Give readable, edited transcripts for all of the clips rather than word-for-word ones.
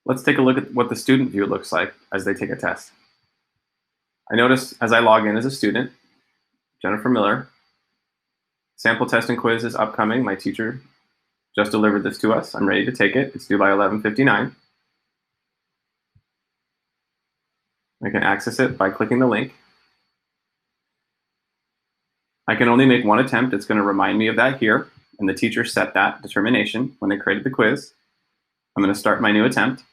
Let's take a look at what the student view looks like as they take a test. I notice as I log in as a student, Jennifer Miller, sample test and quiz is upcoming. My teacher just delivered this to us. I'm ready to take it. It's due by 11:59. I can access it by clicking the link. I can only make one attempt. It's going to remind me of that here, and the teacher set that determination when they created the quiz. I'm going to start my new attempt.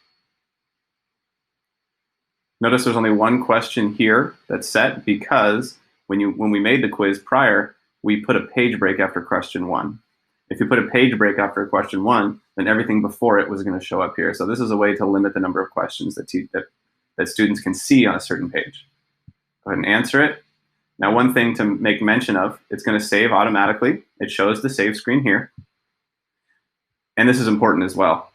Notice there's only one question here that's set because when we made the quiz prior, we put a page break after question 1. If you put a page break after question 1, then everything before it was going to show up here. So this is a way to limit the number of questions that students can see on a certain page. Go ahead and answer it. Now, one thing to make mention of, it's going to save automatically. It shows the save screen here. And this is important as well.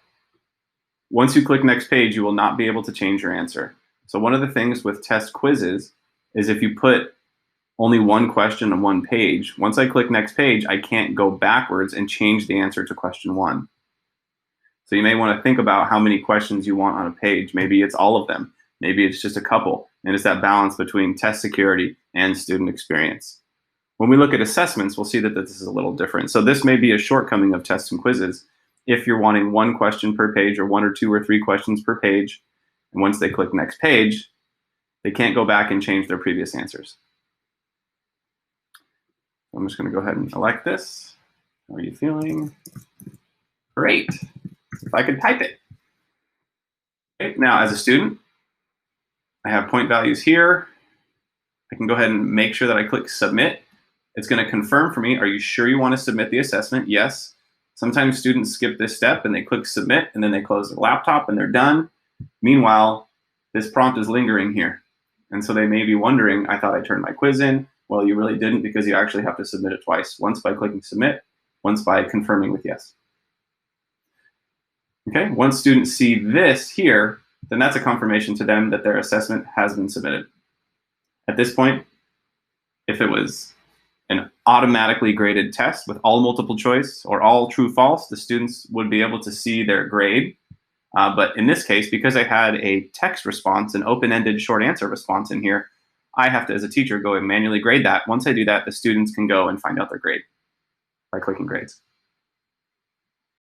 Once you click next page, you will not be able to change your answer. So one of the things with test quizzes is if you put only one question on one page, once I click next page, I can't go backwards and change the answer to question 1. So you may want to think about how many questions you want on a page. Maybe it's all of them. Maybe it's just a couple. And it's that balance between test security and student experience. When we look at assessments, we'll see that this is a little different. So this may be a shortcoming of tests and quizzes. If you're wanting one question per page or 1 or 2 or 3 questions per page, and once they click next page, they can't go back and change their previous answers. I'm just going to go ahead and elect this. How are you feeling? Great. If I could type it. Okay, now, as a student, I have point values here. I can go ahead and make sure that I click submit. It's going to confirm for me, are you sure you want to submit the assessment? Yes. Sometimes students skip this step and they click submit and then they close their laptop and they're done. Meanwhile, this prompt is lingering here. And so they may be wondering, I thought I turned my quiz in. Well, you really didn't, because you actually have to submit it twice. Once by clicking submit, once by confirming with yes. Okay, once students see this here, then that's a confirmation to them that their assessment has been submitted. At this point, if it was an automatically graded test with all multiple choice or all true false, the students would be able to see their grade. But in this case, because I had a text response, an open-ended short answer response in here, I have to, as a teacher, go and manually grade that. Once I do that, the students can go and find out their grade by clicking grades.